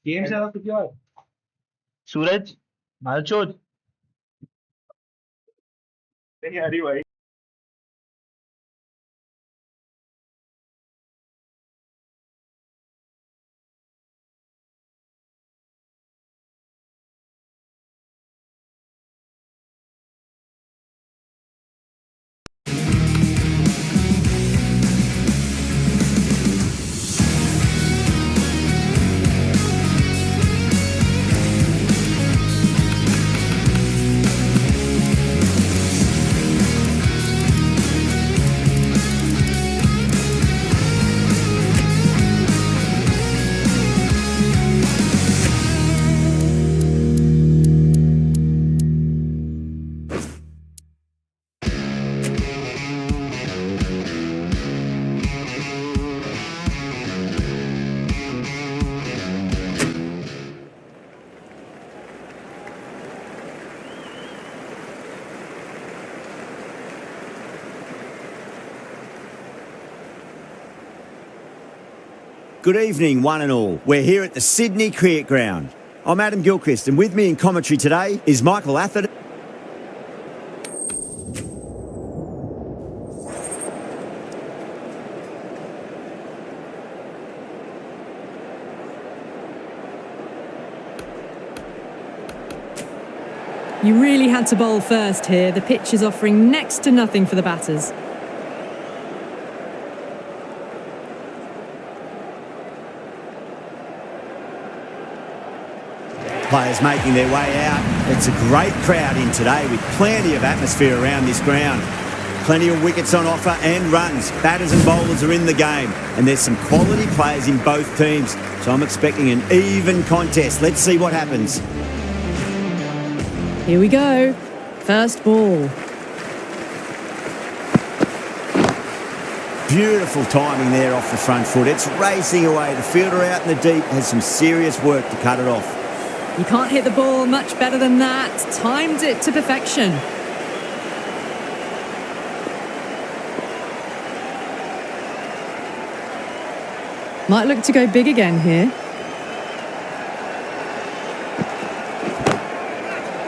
Game से कुछ और सूरज मालचोद नहीं आ रही भाई. Good evening, one and all. We're here at the Sydney Cricket Ground. I'm Adam Gilchrist, and with me in commentary today is Michael Atherton. You really had to bowl first here. The pitch is offering next to nothing for the batters. Players making their way out. It's a great crowd in today with plenty of atmosphere around this ground. Plenty of wickets on offer and runs. Batters and bowlers are in the game, and there's some quality players in both teams. So I'm expecting an even contest. Let's see what happens. Here we go. First ball. Beautiful timing there off the front foot. It's racing away. The fielder out in the deep has some serious work to cut it off. You can't hit the ball much better than that. Timed it to perfection. Might look to go big again here.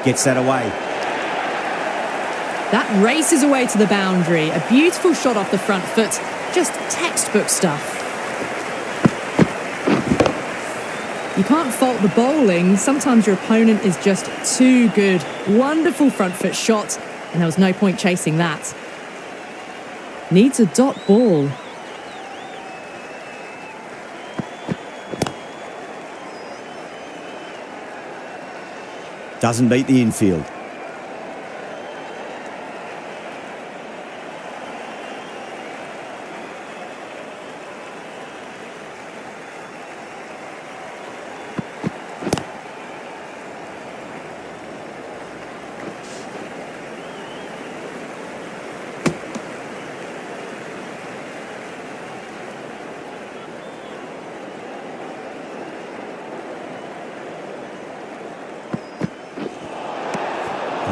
Gets that away. That races away to the boundary. A beautiful shot off the front foot. Just textbook stuff. You can't fault the bowling. Sometimes your opponent is just too good. Wonderful front foot shot, and there was no point chasing that. Needs a dot ball. Doesn't beat the infield.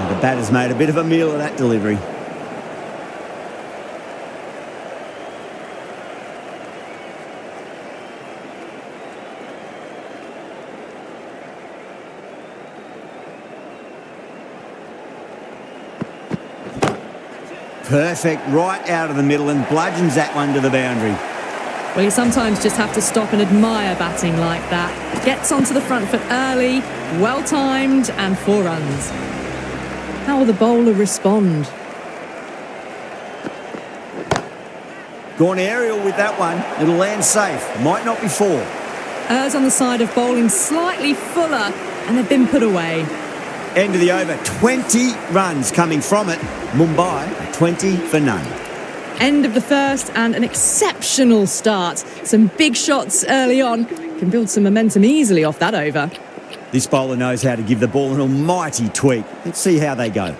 The batter's made a bit of a meal of that delivery. Perfect, right out of the middle, and bludgeons that one to the boundary. Well, you sometimes just have to stop and admire batting like that. Gets onto the front foot early, well-timed, and 4 runs. How will the bowler respond? Gone aerial with that one. It'll land safe. Might not be 4. Errs on the side of bowling slightly fuller, and they've been put away. End of the over. 20 runs coming from it. Mumbai, 20 for none. End of the first, and an exceptional start. Some big shots early on. Can build some momentum easily off that over. This bowler knows how to give the ball an almighty tweak. Let's see how they go.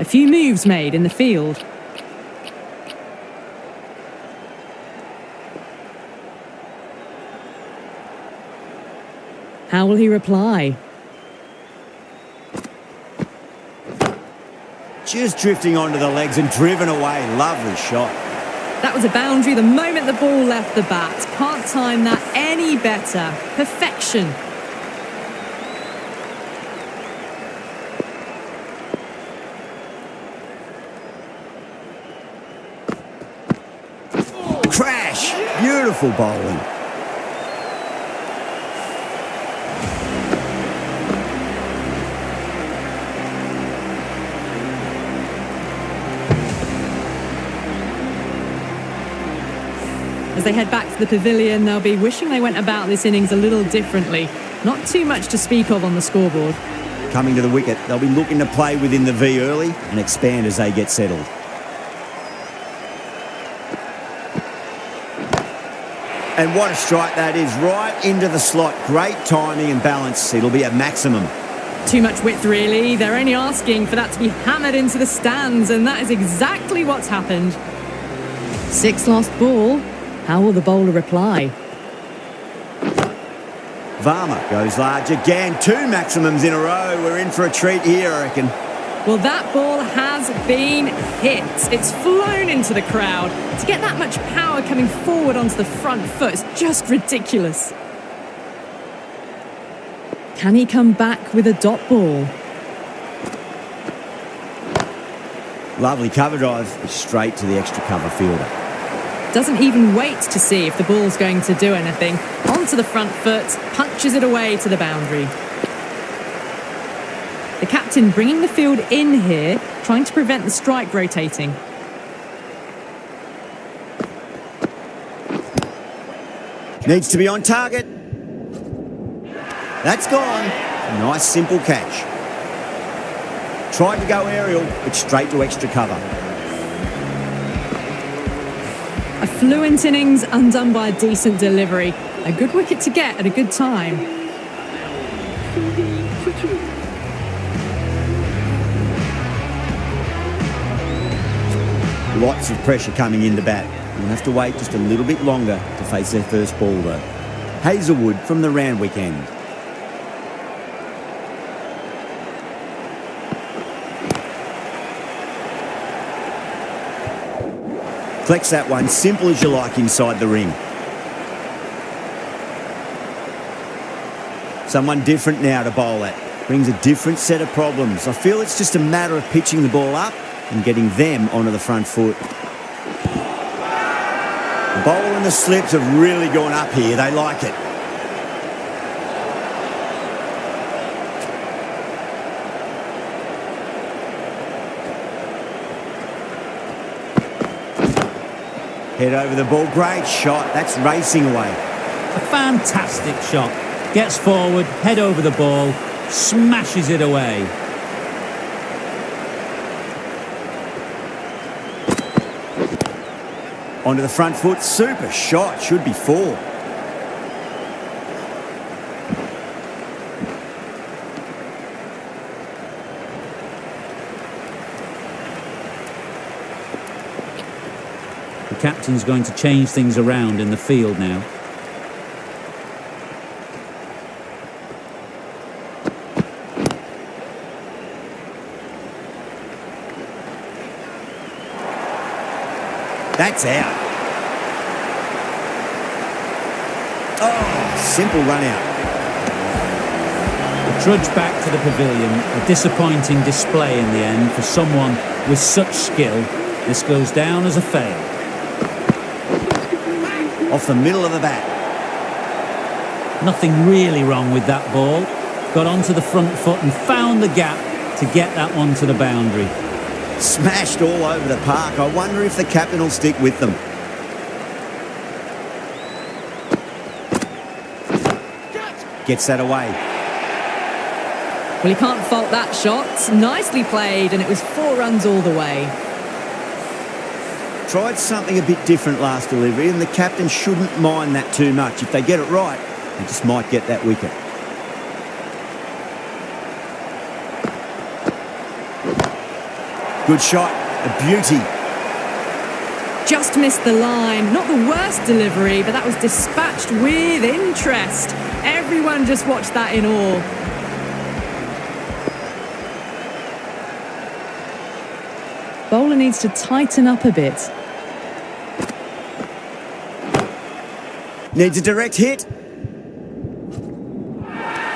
A few moves made in the field. How will he reply? just drifting onto the legs and driven away. Lovely shot. That was a boundary the moment the ball left the bat. Can't time that any better. Perfection. Crash! Beautiful bowling. As they head back to the pavilion, they'll be wishing they went about this innings a little differently. Not too much to speak of on the scoreboard. Coming to the wicket, they'll be looking to play within the V early and expand as they get settled. And what a strike that is, right into the slot. Great timing and balance. It'll be a maximum. Too much width, really. They're only asking for that to be hammered into the stands, and that is exactly what's happened. 6 lost ball. How will the bowler reply? Varma goes large again. 2 maximums in a row. We're in for a treat here, I reckon. Well, that ball has been hit. It's flown into the crowd. To get that much power coming forward onto the front foot is just ridiculous. Can he come back with a dot ball? Lovely cover drive, straight to the extra cover fielder. Doesn't even wait to see if the ball's going to do anything. Onto the front foot, punches it away to the boundary. The captain bringing the field in here, trying to prevent the strike rotating. Needs to be on target. That's gone. Nice simple catch. Tried to go aerial, but straight to extra cover. A fluent innings undone by a decent delivery. A good wicket to get at a good time. Lots of pressure coming into bat. We'll have to wait just a little bit longer to face their first ball though. Hazelwood from the Randwick end. Collects that one, simple as you like inside the ring. Someone different now to bowl at. Brings a different set of problems. I feel it's just a matter of pitching the ball up and getting them onto the front foot. The bowl and the slips have really gone up here. They like it. Head over the ball. Great shot. That's racing away. A fantastic shot. Gets forward, head over the ball, smashes it away. Onto the front foot. Super shot. Should be 4. The captain's going to change things around in the field now. That's out. Oh, simple run out. The trudge back to the pavilion. A disappointing display in the end for someone with such skill. This goes down as a fail. Off the middle of the bat. Nothing really wrong with that ball. Got onto the front foot and found the gap to get that one to the boundary. Smashed all over the park. I wonder if the captain will stick with them. Gets that away. Well, he can't fault that shot. Nicely played, and it was 4 runs all the way. Tried something a bit different last delivery, and the captain shouldn't mind that too much. If they get it right, they just might get that wicket. Good shot, a beauty. Just missed the line. Not the worst delivery, but that was dispatched with interest. Everyone just watched that in awe. Bowler needs to tighten up a bit. Needs a direct hit.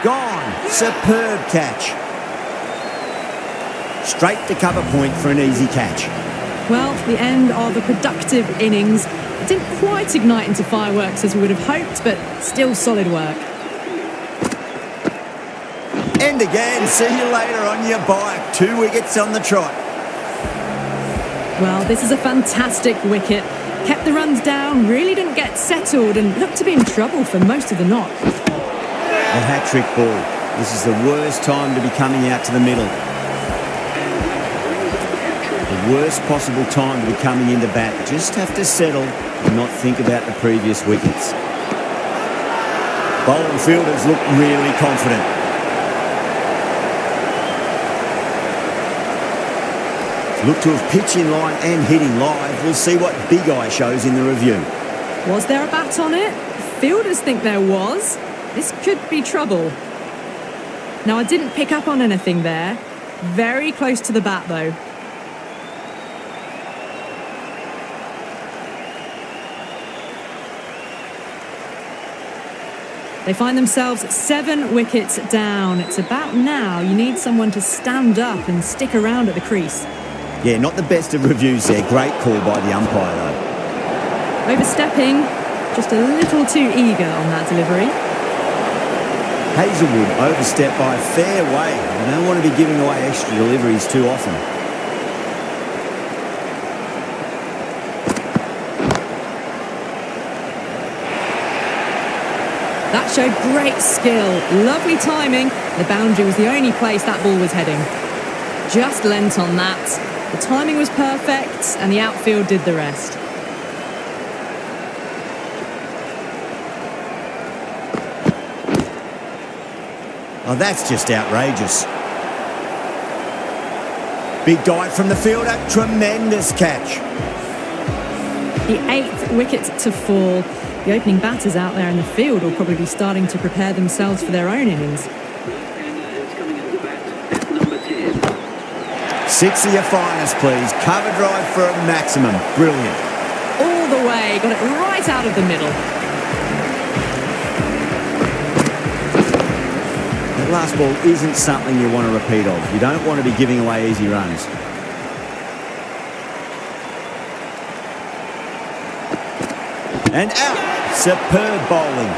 Gone. Superb catch. Straight to cover point for an easy catch. Well, the end of a productive innings. It didn't quite ignite into fireworks as we would have hoped, but still solid work. And again, see you later on your bike. 2 wickets on the trot. Well, this is a fantastic wicket. Kept the runs down, really didn't get settled and looked to be in trouble for most of the knock. The hat-trick ball. This is the worst time to be coming out to the middle. The worst possible time to be coming into bat. Just have to settle and not think about the previous wickets. Bowling fielders look really confident. Look to have pitch in line and hitting live. We'll see what Big Eye shows in the review. Was there a bat on it? Fielders think there was. This could be trouble. Now, I didn't pick up on anything there. Very close to the bat, though. They find themselves 7 wickets down. It's about now you need someone to stand up and stick around at the crease. Yeah, not the best of reviews there. Great call by the umpire, though. Overstepping, just a little too eager on that delivery. Hazelwood overstepped by a fair way. You don't want to be giving away extra deliveries too often. That showed great skill, lovely timing. The boundary was the only place that ball was heading. Just lent on that. The timing was perfect and the outfield did the rest. Oh, that's just outrageous. Big dive from the fielder. Tremendous catch. The 8th wicket to fall. The opening batters out there in the field will probably be starting to prepare themselves for their own innings. 6 of your finest, please. Cover drive for a maximum. Brilliant. All the way, got it right out of the middle. That last ball isn't something you want to repeat of. You don't want to be giving away easy runs. And out. Superb bowling.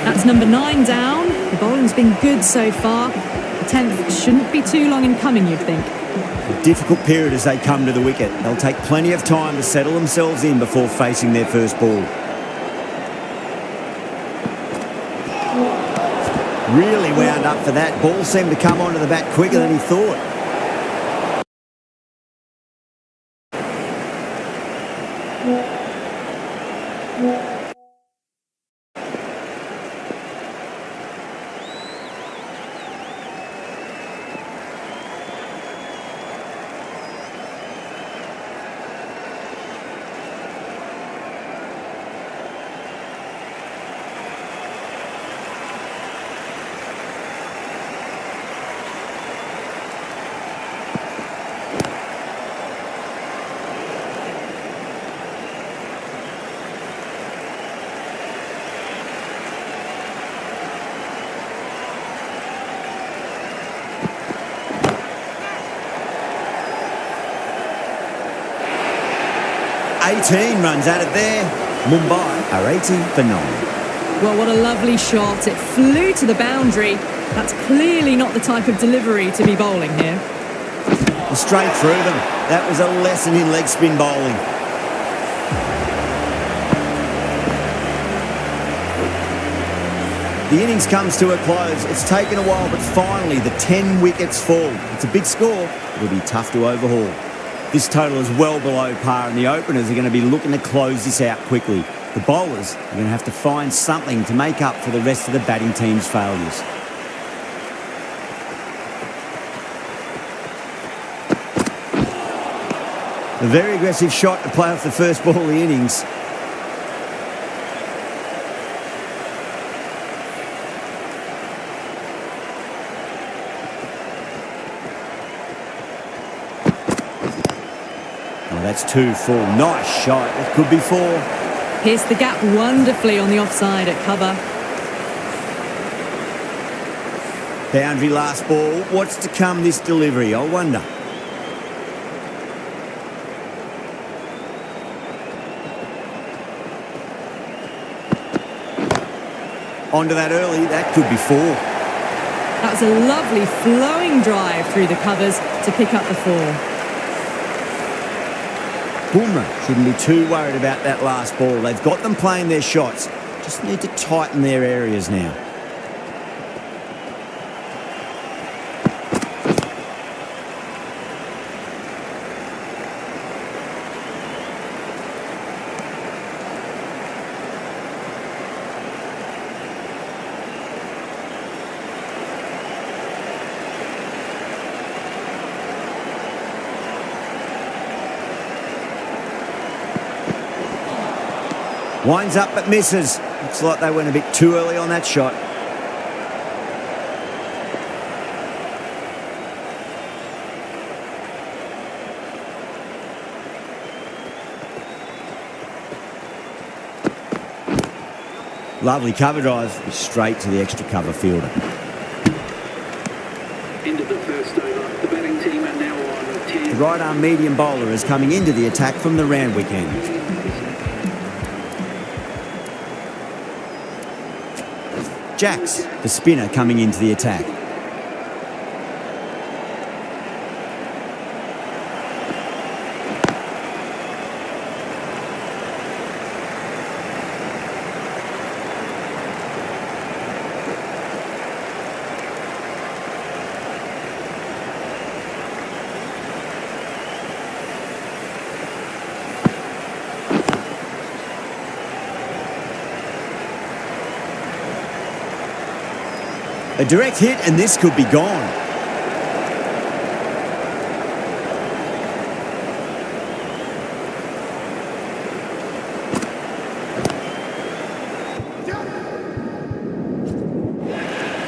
That's number 9 down. The bowling's been good so far. The 10th shouldn't be too long in coming, you'd think. A difficult period as they come to the wicket. They'll take plenty of time to settle themselves in before facing their first ball. Really wound up for that. Ball seemed to come onto the bat quicker than he thought. Runs at it there. Mumbai are 80 for 9. Well, what a lovely shot. It flew to the boundary. That's clearly not the type of delivery to be bowling here. Straight through them. That was a lesson in leg spin bowling. The innings comes to a close. It's taken a while, but finally the 10 wickets fall. It's a big score. It'll be tough to overhaul. This total is well below par, and the openers are going to be looking to close this out quickly. The bowlers are going to have to find something to make up for the rest of the batting team's failures. A very aggressive shot to play off the first ball of the innings. That's 2 full. Nice shot. It could be 4. Pierced the gap wonderfully on the offside at cover. Boundary last ball. What's to come this delivery, I wonder. Onto that early. That could be 4. That was a lovely flowing drive through the covers to pick up the 4. Bumrah shouldn't be too worried about that last ball. They've got them playing their shots. Just need to tighten their areas now. Winds up but misses. Looks like they went a bit too early on that shot. Lovely cover drive, straight to the extra cover fielder. End of the first over. The batting team are now on 10. The right arm medium bowler is coming into the attack from the Randwick end. Jacks, the spinner, coming into the attack. A direct hit and this could be gone.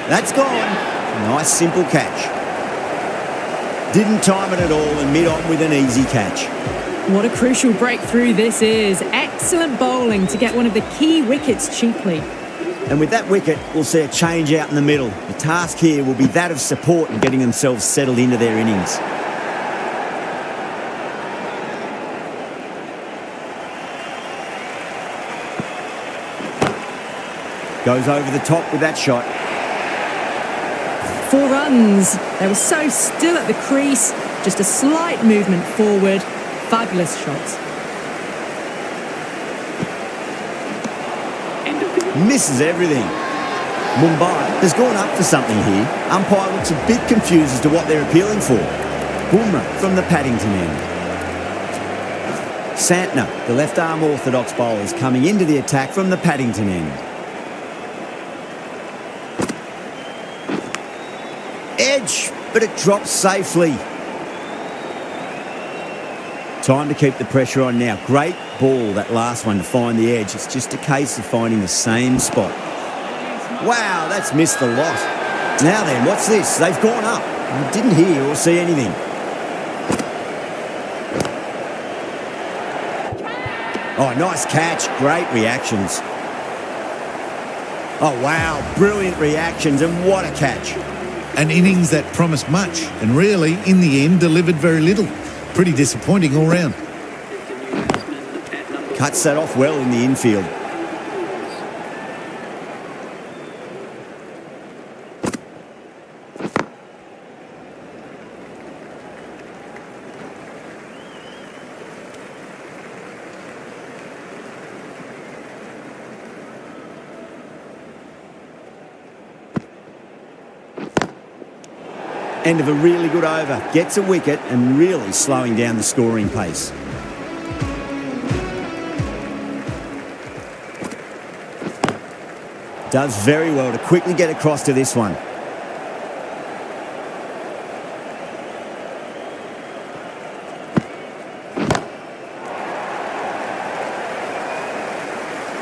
That's gone. Nice simple catch. Didn't time it at all and mid-on with an easy catch. What a crucial breakthrough this is. Excellent bowling to get one of the key wickets cheaply. And with that wicket, we'll see a change out in the middle. The task here will be that of support and getting themselves settled into their innings. Goes over the top with that shot. 4 runs. They were so still at the crease. Just a slight movement forward. Fabulous shots. Misses everything. Mumbai has gone up for something here. Umpire looks a bit confused as to what they're appealing for. Bumrah from the Paddington end. Santner, the left-arm orthodox bowler, is coming into the attack from the Paddington end. Edge, but it drops safely. Time to keep the pressure on now. Great ball, that last one, to find the edge. It's just a case of finding the same spot. Wow, that's missed a lot. Now then, what's this? They've gone up. I didn't hear or see anything. Oh, nice catch. Great reactions. Oh, wow. Brilliant reactions, and what a catch. An innings that promised much and really, in the end, delivered very little. Pretty disappointing all round. Cuts that off well in the infield. End of a really good over. Gets a wicket and really slowing down the scoring pace. Does very well to quickly get across to this one.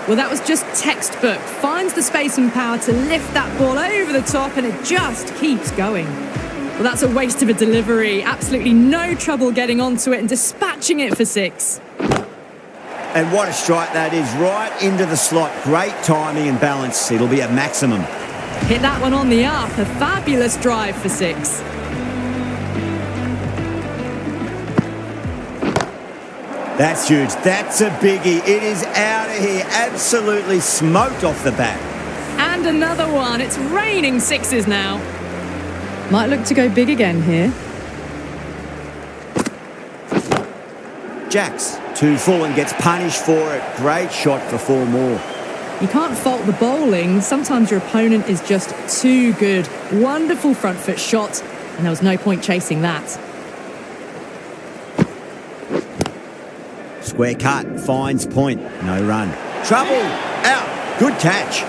Well, that was just textbook. Finds the space and power to lift that ball over the top, and it just keeps going. Well, that's a waste of a delivery. Absolutely no trouble getting onto it and dispatching it for 6. And what a strike that is, right into the slot. Great timing and balance. It'll be a maximum. Hit that one on the up. A fabulous drive for 6. That's huge. That's a biggie. It is out of here. Absolutely smoked off the bat. And another one. It's raining 6s now. Might look to go big again here. Jacks, 2 full and gets punished for it. Great shot for 4 more. You can't fault the bowling. Sometimes your opponent is just too good. Wonderful front foot shot, and there was no point chasing that. Square cut, finds point, no run. Trouble, out, good catch.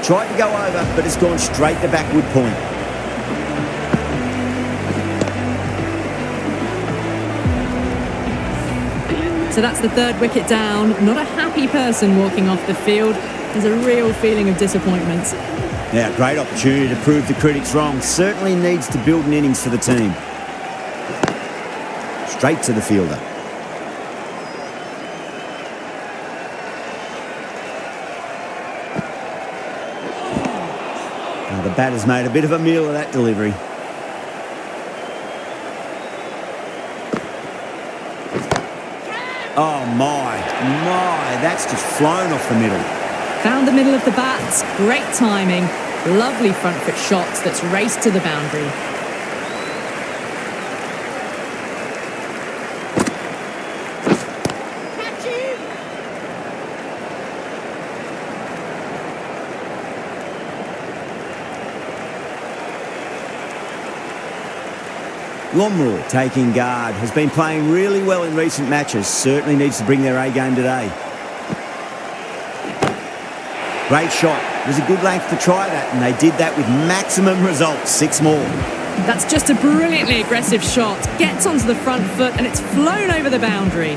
Tried to go over, but it's gone straight to backward point. So that's the 3rd wicket down. Not a happy person walking off the field. There's a real feeling of disappointment. Now, great opportunity to prove the critics wrong. Certainly needs to build an innings for the team. Straight to the fielder. Now, the batter's made a bit of a meal of that delivery. Oh my, that's just flown off the middle. Found the middle of the bat. Great timing. Lovely front foot shot that's raced to the boundary. Lomror taking guard, has been playing really well in recent matches, certainly needs to bring their A game today. Great shot, it was a good length to try that, and they did that with maximum results, 6 more. That's just a brilliantly aggressive shot. Gets onto the front foot and it's flown over the boundary.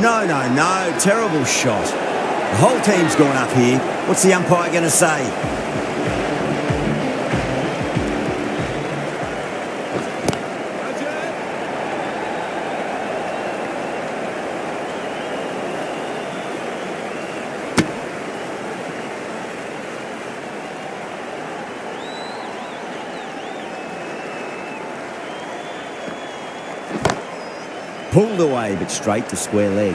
No, terrible shot. The whole team's gone up here. What's the umpire going to say? Pulled away, but straight to square leg.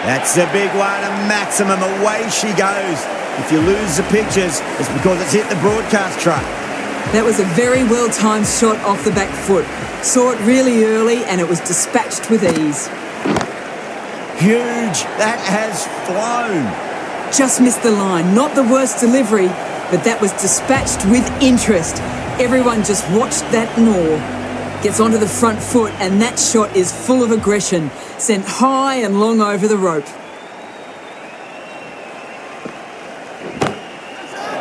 That's a big one, a maximum. Away she goes. If you lose the pictures, it's because it's hit the broadcast truck. That was a very well-timed shot off the back foot. Saw it really early and it was dispatched with ease. Huge. That has flown. Just missed the line. Not the worst delivery, but that was dispatched with interest. Everyone just watched that gnaw. Gets onto the front foot and that shot is full of aggression. Sent high and long over the rope.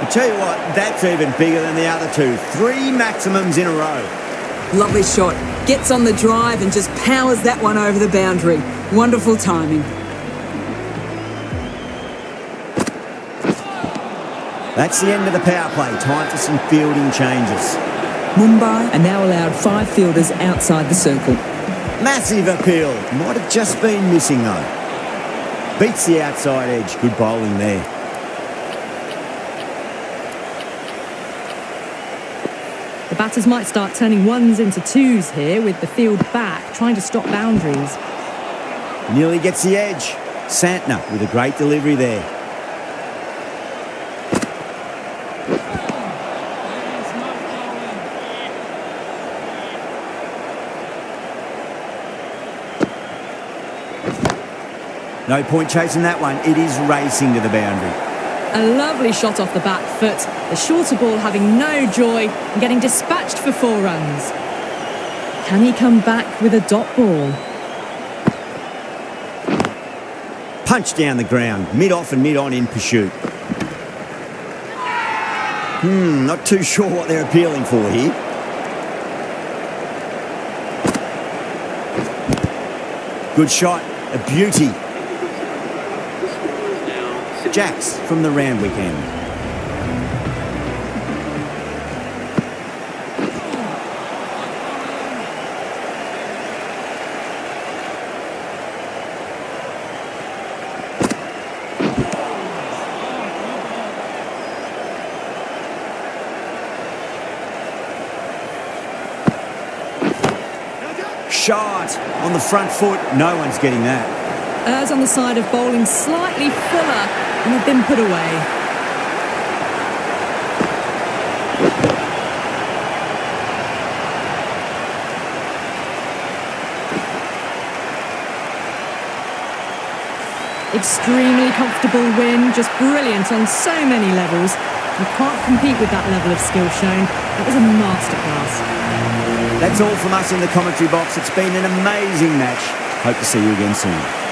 I tell you what, that's even bigger than the other 2. 3 maximums in a row. Lovely shot. Gets on the drive and just powers that one over the boundary. Wonderful timing. That's the end of the power play. Time for some fielding changes. Mumbai are now allowed 5 fielders outside the circle. Massive appeal. Might have just been missing though. Beats the outside edge. Good bowling there. The batters might start turning 1s into 2s here with the field back, trying to stop boundaries. Nearly gets the edge. Santner with a great delivery there. No point chasing that one. It is racing to the boundary. A lovely shot off the back foot. The shorter ball having no joy and getting dispatched for 4 runs. Can he come back with a dot ball? Punch down the ground. Mid-off and mid-on in pursuit. Not too sure what they're appealing for here. Good shot, a beauty. Jacks from the Randwick end. Shot on the front foot. No one's getting that. Errs on the side of bowling slightly fuller and have been put away. Extremely comfortable win, just brilliant on so many levels. You can't compete with that level of skill shown. That was a masterclass. That's all from us in the commentary box. It's been an amazing match. Hope to see you again soon.